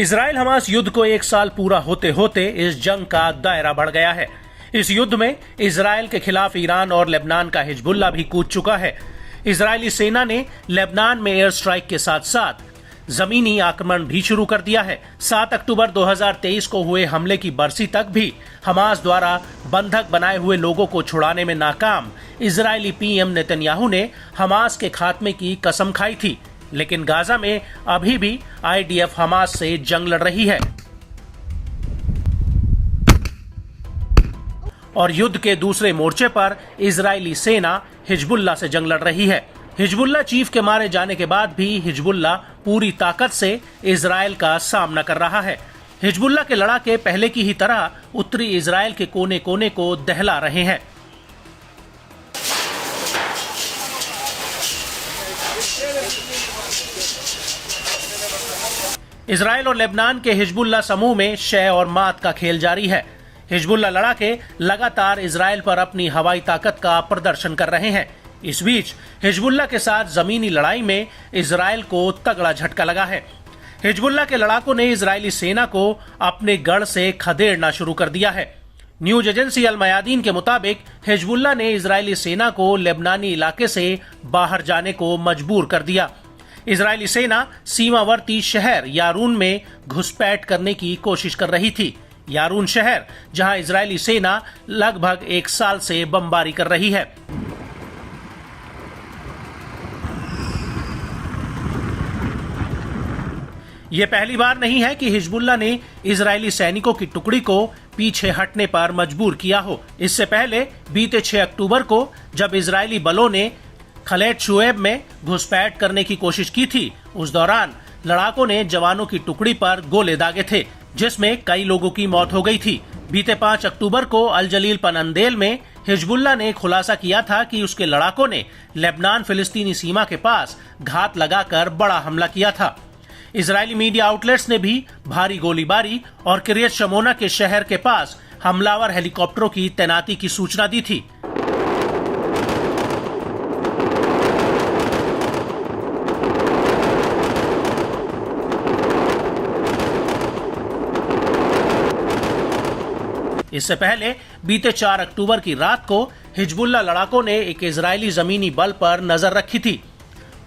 Israel Hamas युद्ध को 1 साल पूरा होते होते इस जंग का दायरा बढ़ गया है। इस युद्ध में इजराइल के खिलाफ ईरान और लेबनान का हिजबुल्ला भी कूद चुका है। इजरायली सेना ने लेबनान में एयर स्ट्राइक के साथ साथ जमीनी आक्रमण भी शुरू कर दिया है। 7 अक्टूबर 2023 को हुए हमले की बरसी तक भी हमास द्वारा बंधक बनाए हुए लोगों को छुड़ाने में नाकाम इजरायली पीएम नेतन्याहू ने हमास के खात्मे की कसम खाई थी, लेकिन गाजा में अभी भी आईडीएफ हमास से जंग लड़ रही है और युद्ध के दूसरे मोर्चे पर इजरायली सेना हिजबुल्ला से जंग लड़ रही है। हिजबुल्ला चीफ के मारे जाने के बाद भी हिजबुल्ला पूरी ताकत से इजराइल का सामना कर रहा है। हिजबुल्ला के लड़ाके पहले की ही तरह उत्तरी इजराइल के कोने कोने को दहला रहे हैं। इजराइल और लेबनान के हिजबुल्ला समूह में शय और मात का खेल जारी है। हिजबुल्ला लड़ाके लगातार इजराइल पर अपनी हवाई ताकत का प्रदर्शन कर रहे हैं। इस बीच हिजबुल्ला के साथ जमीनी लड़ाई में इजराइल को तगड़ा झटका लगा है। हिजबुल्ला के लड़ाकों ने इजरायली सेना को अपने गढ़ से खदेड़ना शुरू कर दिया है। न्यूज एजेंसी अल मयादीन के मुताबिक हिजबुल्ला ने इजरायली सेना को लेबनानी इलाके से बाहर जाने को मजबूर कर दिया। इजरायली सेना सीमावर्ती शहर यारून में घुसपैठ करने की कोशिश कर रही थी। यारून शहर जहां इजरायली सेना लगभग 1 साल से बमबारी कर रही है। यह पहली बार नहीं है कि हिजबुल्ला ने इजरायली सैनिकों की टुकड़ी को पीछे हटने पर मजबूर किया हो। इससे पहले बीते 6 अक्टूबर को जब इजरायली बलों ने खलेट शुएब में घुसपैठ करने की कोशिश की थी, उस दौरान लड़ाकों ने जवानों की टुकड़ी पर गोले दागे थे, जिसमें कई लोगों की मौत हो गई थी। बीते 5 अक्टूबर को अल जलील पनंदेल में हिजबुल्ला ने खुलासा किया था कि उसके लड़ाकों ने लेबनान फिलिस्तीनी सीमा के पास घात लगाकर बड़ा हमला किया था। इजरायली मीडिया आउटलेट्स ने भी भारी गोलीबारी और किरियत शमोना के शहर के पास हमलावर हेलीकॉप्टरों की तैनाती की सूचना दी थी। इससे पहले बीते 4 अक्टूबर की रात को हिजबुल्ला लड़ाकों ने एक इजरायली जमीनी बल पर नजर रखी थी।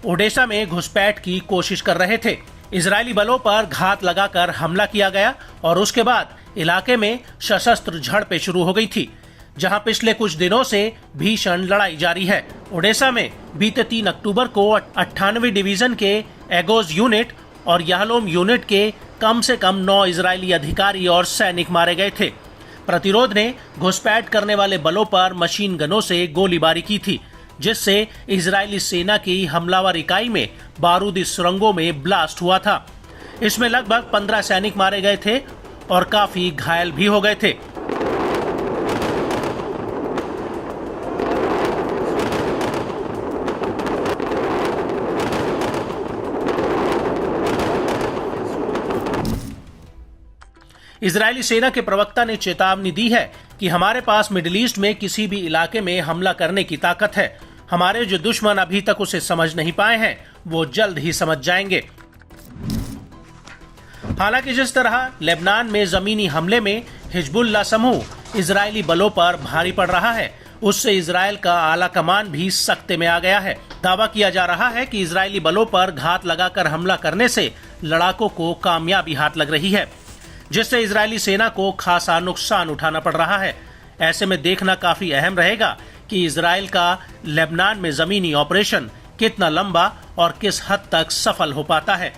ओडेसा में घुसपैठ की कोशिश कर रहे थे। इजरायली बलों पर घात लगाकर हमला किया गया और उसके बाद इलाके में सशस्त्र झड़पें शुरू हो गई थी, जहां पिछले कुछ दिनों से भीषण लड़ाई जारी है। ओडेसा में बीते 3 अक्टूबर को 98वीं डिवीजन के एगोज यूनिट और याहलोम यूनिट के कम से कम 9 इजरायली अधिकारी और सैनिक मारे गए थे। प्रतिरोध ने घुसपैठ करने वाले बलों पर मशीन गनों से गोलीबारी की थी, जिससे इजरायली सेना की हमलावर इकाई में बारूदी सुरंगों में ब्लास्ट हुआ था। इसमें लगभग 15 सैनिक मारे गए थे और काफी घायल भी हो गए थे। इजरायली सेना के प्रवक्ता ने चेतावनी दी है कि हमारे पास मिडिल ईस्ट में किसी भी इलाके में हमला करने की ताकत है। हमारे जो दुश्मन अभी तक उसे समझ नहीं पाए हैं, वो जल्द ही समझ जाएंगे। हालांकि जिस तरह लेबनान में जमीनी हमले में हिजबुल्ला समूह इजरायली बलों पर भारी पड़ रहा है, उससे इजराइल का आला कमान भी सख्ते में आ गया है। दावा किया जा रहा है कि इजरायली बलों पर घात लगाकर हमला करने से लड़ाकों को कामयाबी हाथ लग रही है, जिससे इजरायली सेना को खासा नुकसान उठाना पड़ रहा है। ऐसे में देखना काफी अहम रहेगा कि इजराइल का लेबनान में जमीनी ऑपरेशन कितना लंबा और किस हद तक सफल हो पाता है।